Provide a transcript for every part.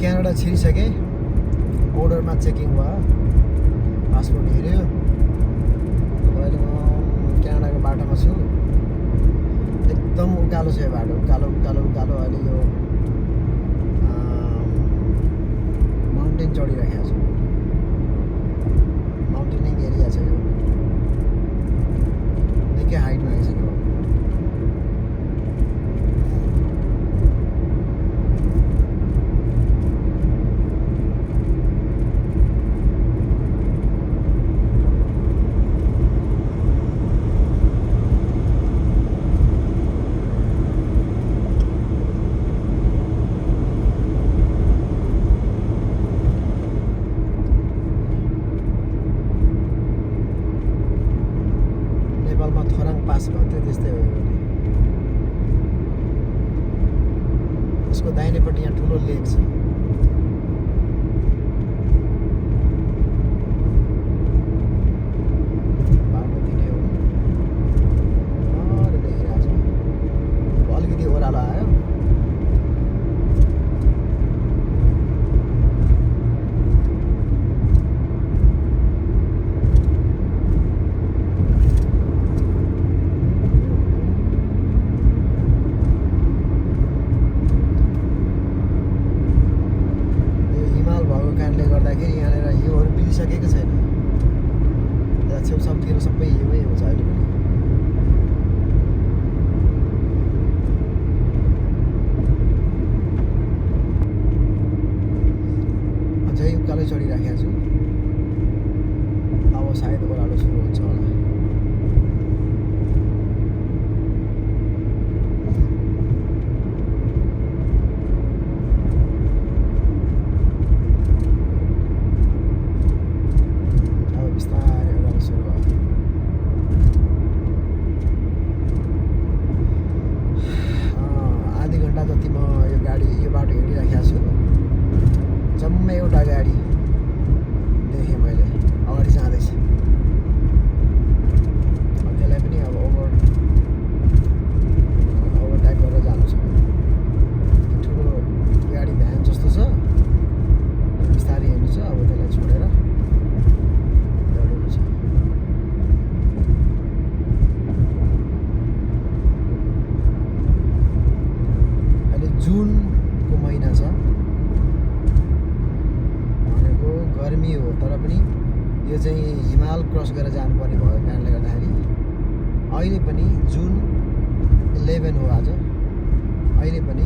Canada छिरिसकेँ। बोर्डरमा checking भयो, passport हेऱ्यो। अब अहिले म क्यानाडाको बाटोमा छु। एकदम उकालो छ यो बाटो, उकालो उकालो उकालो। अहिले यो माउन्टेन चढिराखेको छु, माउन्टेनिङ एरिया छ यो, निकै हाइटमा आइसक्यो। नेपालमा थराङ पास भन्थ्यो, त्यस्तै हो भने। यसको दाहिनेपट्टि यहाँ ठुलो लेक छ। बाटो दिने हो, देखिरहेको छ। अलिकति ओह्रालो आयो। कारणले गर्दाखेरि यहाँनिर हिउँहरू पिलिसकेको छैन। यहाँ छेउछाउतिर सबै हिउँै हुन्छ अहिले पनि। अझै उकालै चढिराखेको छु। अब सायद ओह्रालो सुरु हुन्छ होला। आधी घन्टा जति म यो बाटो हिँडिराखेको छु। जम्मै एउटा गाडी देखेँ मैले, अगाडि जाँदैछ। त्यसलाई पनि अब ओभरटेक गरेर जानु छ। ठुलो गाडी भ्यान जस्तो छ, बिस्तारै हिँड्नु छ। अब त्यसलाई छोडेर दौडिनु छ। जुनको महिना छ भनेको गर्मी हो, तर पनि यो चाहिँ हिमाल क्रस गरेर जानुपर्ने भएको कारणले गर्दाखेरि अहिले पनि जुन 11 हो आज। अहिले पनि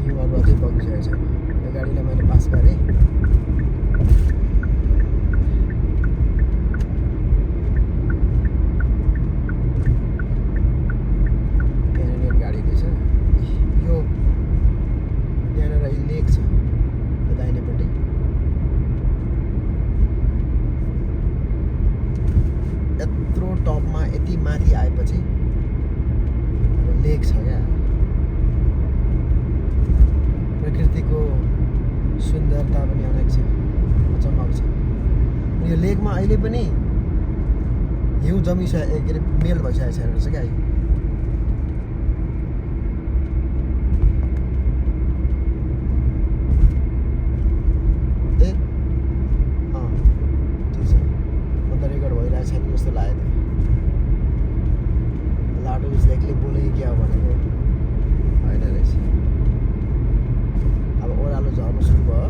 हिउँहरू अझै बगिसकेको छैन। यो गाडीलाई मैले पास गरेँ। लेक छ दाहिनेपट्टि। यत्रो टपमा यति माथि आएपछि लेक छ क्या। प्रकृतिको सुन्दरता पनि अनेक छ, अचम्मको छ। यो लेकमा अहिले पनि हिउँ जमिसकेको, के अरे मेल भइसकेको छैन रहेछ क्या। जस्तो लाग्यो लाटो जस्तो एक्लै बोले क्या भनेको होइन रहेछ। अब ओह्रालो झर्नु सुरु भयो।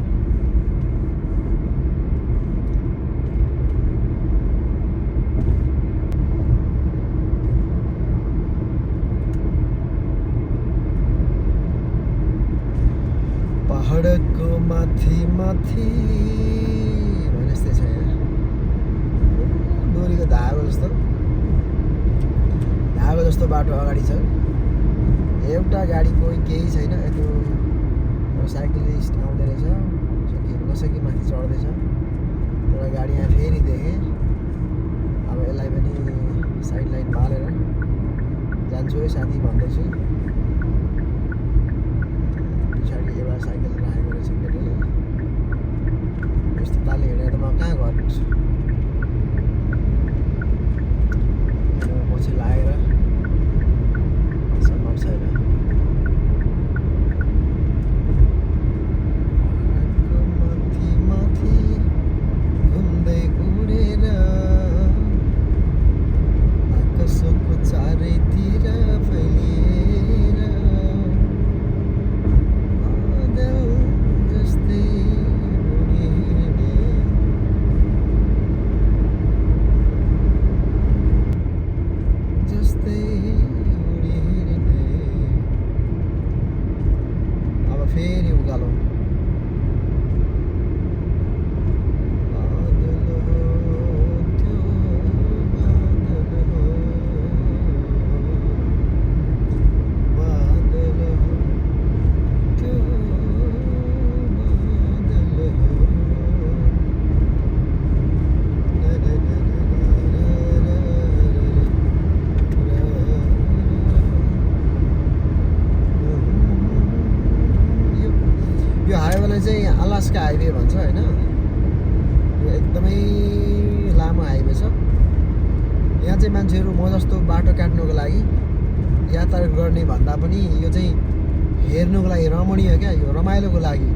पहाडको माथि माथि भने जस्तै छ यहाँ। डोरीको धागो जस्तो बाटो अगाडि छ। एउटा गाडी कोही केही छैन। यस्तो साइक्लिस्ट आउँदै रहेछ, नसकी माथि चढ्दैछ। एउटा गाडी यहाँ फेरि देखेँ। अब यसलाई पनि साइड लाइन बालेर जान्छु है साथी भन्दैछु। पछाडि एउटा साइकल राखेको रहेछ केटाले। यस्तो तालले हिँडेर त म कहाँ घर पुग्छु। पछि लागेर फेरि उकालो यो हाइवेलाई चाहिँ अलास्का हाइवे भन्छ होइन यो एकदमै लामो हाइवे छ यहाँ चाहिँ मान्छेहरू म जस्तो बाटो काट्नुको लागि यात्रा गर्ने भन्दा पनि यो चाहिँ हेर्नुको लागि रमणीय क्या यो रमाइलोको लागि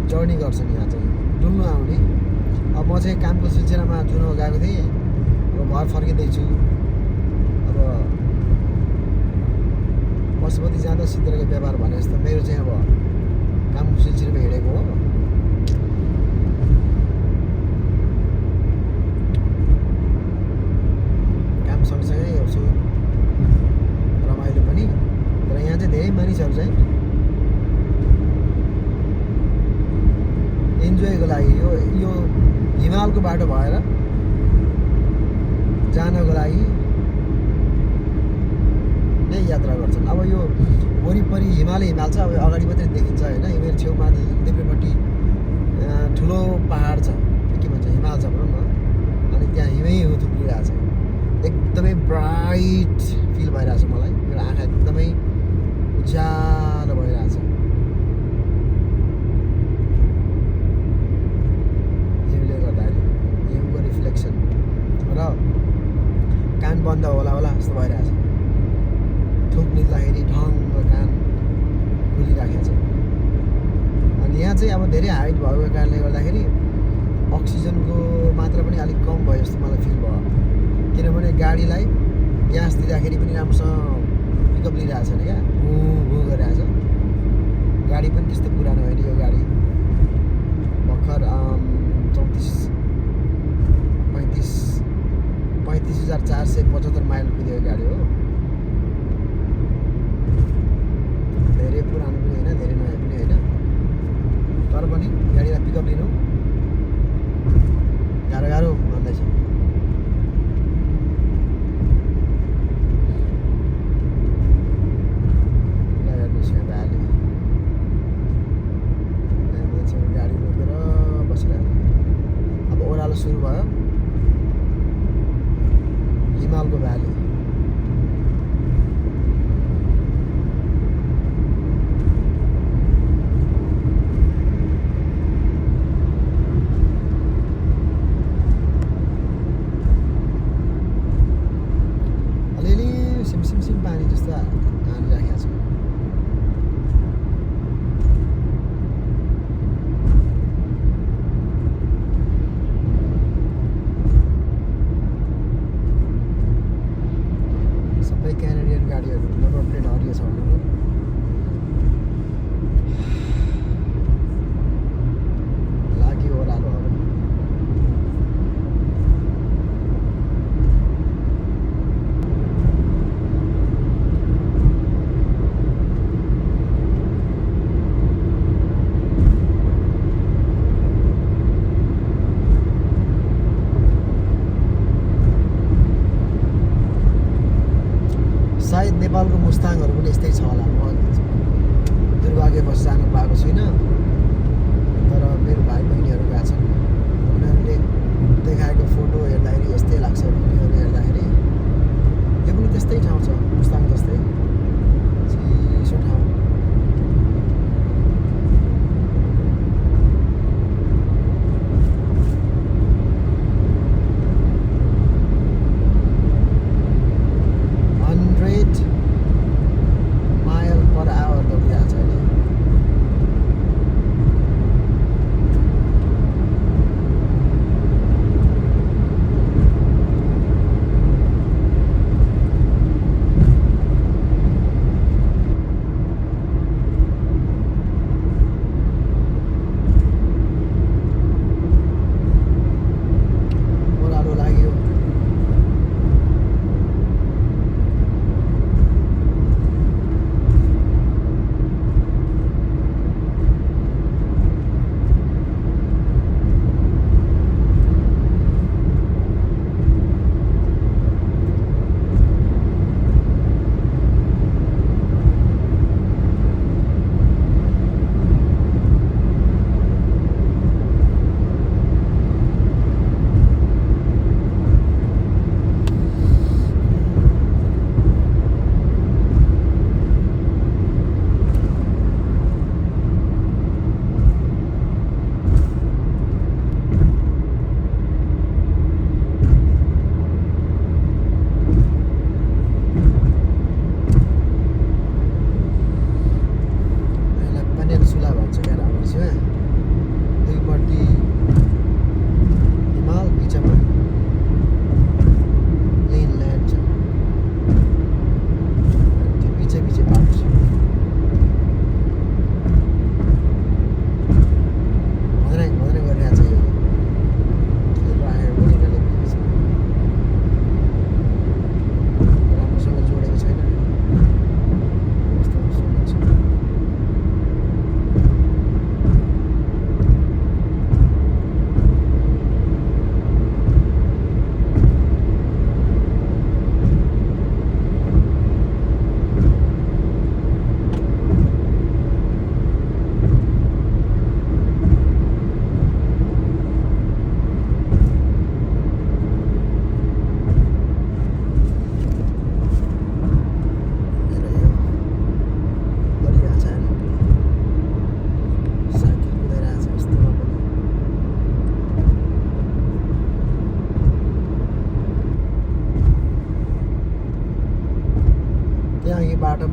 जर्नी गर्छन् यहाँ चाहिँ डुल्नु आउने अब म चाहिँ कामको सिलसिलामा जुन गएको थिएँ अब घर फर्किँदैछु अब पशुपति जाँदा सिद्धको व्यापार भने जस्तो मेरो चाहिँ अब काम सिलसिलामा हिँडेको हो काम सँगसँगै हेर्छु रमाइलो पनि तर यहाँ चाहिँ धेरै मानिसहरू चाहिँ इन्जोयको लागि यो हिमालको बाटो भएर जानको लागि नै यात्रा गर्छन् अब यो वरिपरि हिमाल छ अब अगाडि मात्रै देखिन्छ होइन मेरो छेउमा देब्रेपट्टि ठुलो पहाड छ के भन्छ हिमाल छ भनौँ न अनि त्यहाँ हिमै थुप्रिरहेको छ एकदमै ब्राइट फिल भइरहेको छ मलाई मेरो आँखा एकदमै उज्यालो भइरहेको छ हिउँले गर्दाखेरि हिउँको रिफ्लेक्सन र कान बन्द होला जस्तो भइरहेको छ थुक निल्दाखेरि ढङ्ग कान खुलिराखेको छ अनि यहाँ चाहिँ अब धेरै हाइट भएको कारणले गर्दाखेरि अक्सिजनको मात्रा पनि अलिक कम भयो जस्तो मलाई फिल भयो किनभने गाडीलाई ग्यास दिँदाखेरि पनि राम्रोसँग पिकअप लिइरहेको छैन क्या भू गरिरहेको छ गाडी पनि त्यस्तो पुरानो होइन यो गाडी भर्खर 35,475 माइल कुदेको गाडी हो धेरै पुरानो पनि होइन धेरै नयाँ पनि होइन तर पनि गाडीलाई पिकअप लिनु गाह्रो भन्दैछ गाडी रोकेर बसिरहेको अब ओह्रालो सुरु भयो हिमालको भ्याली सिमसिम पानी जस्तो हानिराखेको छ सबै क्यानेडियन गाडीहरू नम्बर प्लेट हरियो छ भन्नु लाग्यो ओह्रालो सायद नेपालको मुस्ताङहरू पनि यस्तै छ होला म दुर्भाग्यवश जानु पाएको छुइनँ तर मेरो भाइ बहिनीहरू गएको छन् उनीहरूले देखाएको फोटो हेर्दाखेरि यस्तै लाग्छ भिडियोहरू हेर्दाखेरि यो पनि त्यस्तै ठाउँ छ मुस्ताङ जस्तै चिसो ठाउँ माइल पर आवर दौडिरहेको छ अहिले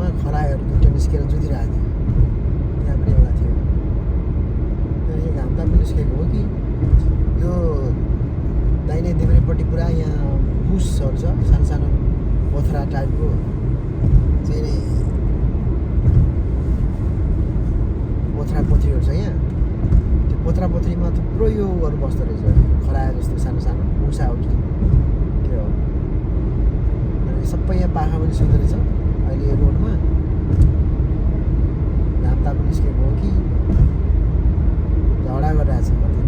ठाउँमा खरायोहरू दुइटा निस्केर जुधिरहेको थियो। त्यहाँ पनि एउटा थियो। यो घाम ताप्नु निस्केको हो कि यो दाहिने देब्रेपट्टि पुरा यहाँ बुसहरू छ, सानो सानो पोथरा टाइपको चाहिँ नि पोथरा पोथरीहरू छ यहाँ। त्यो पोथरा पोथरीमा थुप्रो योहरू बस्दो रहेछ, खरायो जस्तो सानो सानो मुसा हो कि के हो। अनि सबै यहाँ पाखा पनि सुत्दो रहेछ अहिले यो रोडमा। घाम ताप्नु निस्केको हो कि झगडा गरिरहेको छ कति।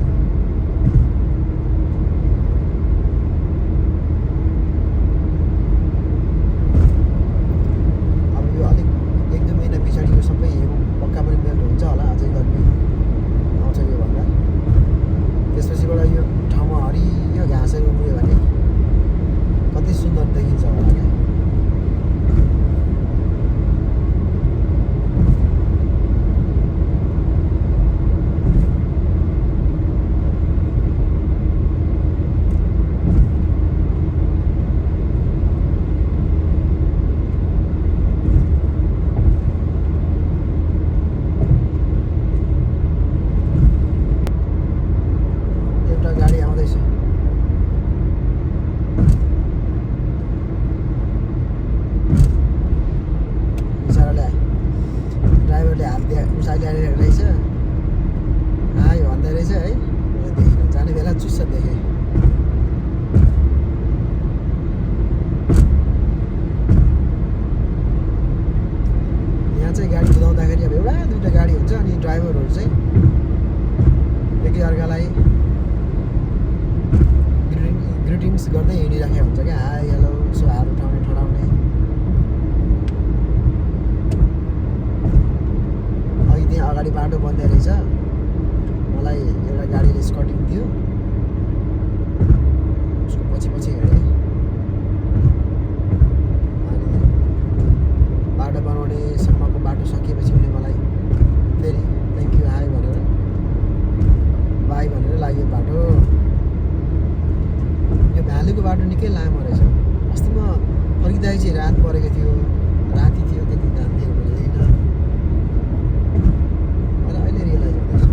अब यो अलिक 1-2 महिना पछाडि यो सबै हिउँ पक्का पनि मेल्ट हुन्छ होला, अझै गर्मी आउँछ यो भन्दा। त्यसपछिबाट यो ठाउँमा हरियो घाँसहरू उम्रियो भने कति सुन्दर देखिन्छ होला क्या। गाडी आउँदैछ। बिचराले ड्राइभरले हात दिए उचाली हालेको रहेछ, आयो भन्दै रहेछ है। मैले देखिनँ, जाने बेला चुस्स देखेँ। यहाँ चाहिँ गाडी कुदाउँदाखेरि अब एउटा दुइटा गाडी हुन्छ, अनि ड्राइभरहरू चाहिँ एकअर्कालाई ग्रिटिङ्स गर्दै हिँडिराखेको हुन्छ क्या। हाई हेलो यसो हात उठाउने ठडाउने। अघि त्यहाँ अगाडि बाटो बन्दै रहेछ, मलाई एउटा गाडीले स्कटिङ दियो, उसको पछि पछि हिँडेँ। अनि बाटो बनाउने सम्मको बाटो सकिएपछि उसले मलाई फेरि थ्याङ्क यू हाई भनेर बाई भनेर लाग्यो बाटो। यो भ्यालीको बाटो निकै लामो रहेछ। अस्ति म फर्किँदाखेरि चाहिँ रात परेको थियो, राति थियो, त्यति ध्यान दिएको हुँदैन। मलाई अहिले रियलाइज हुँदैछ।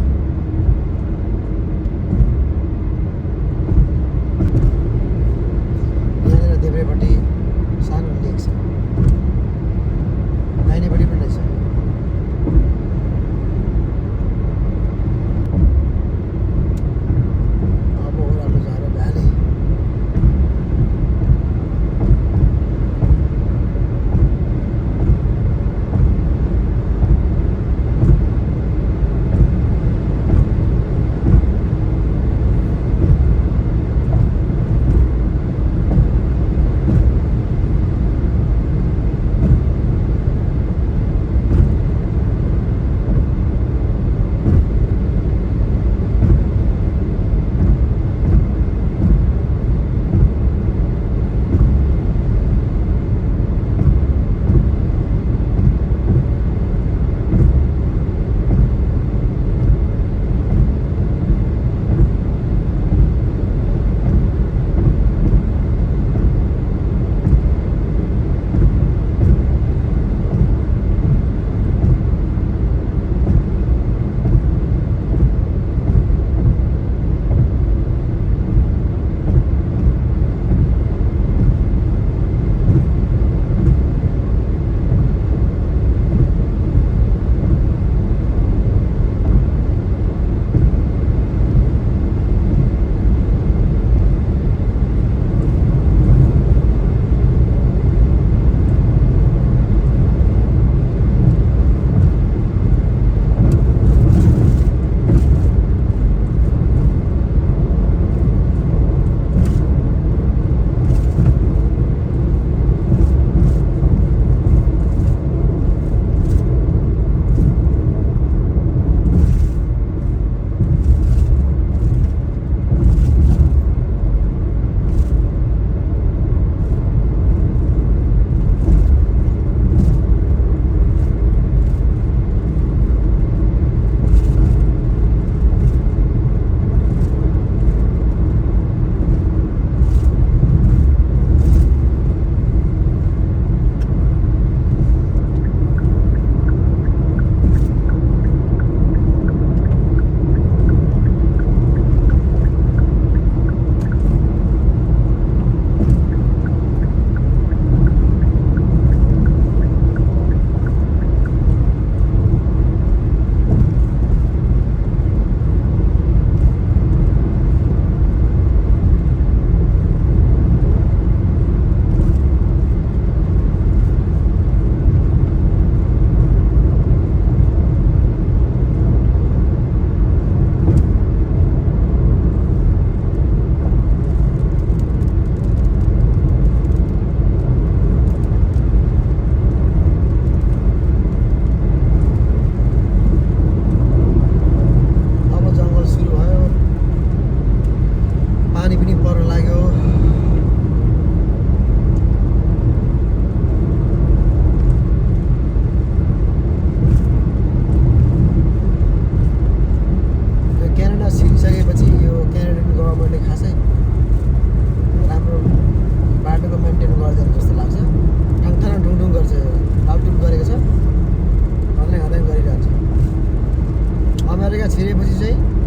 छिरेपछि चाहिँ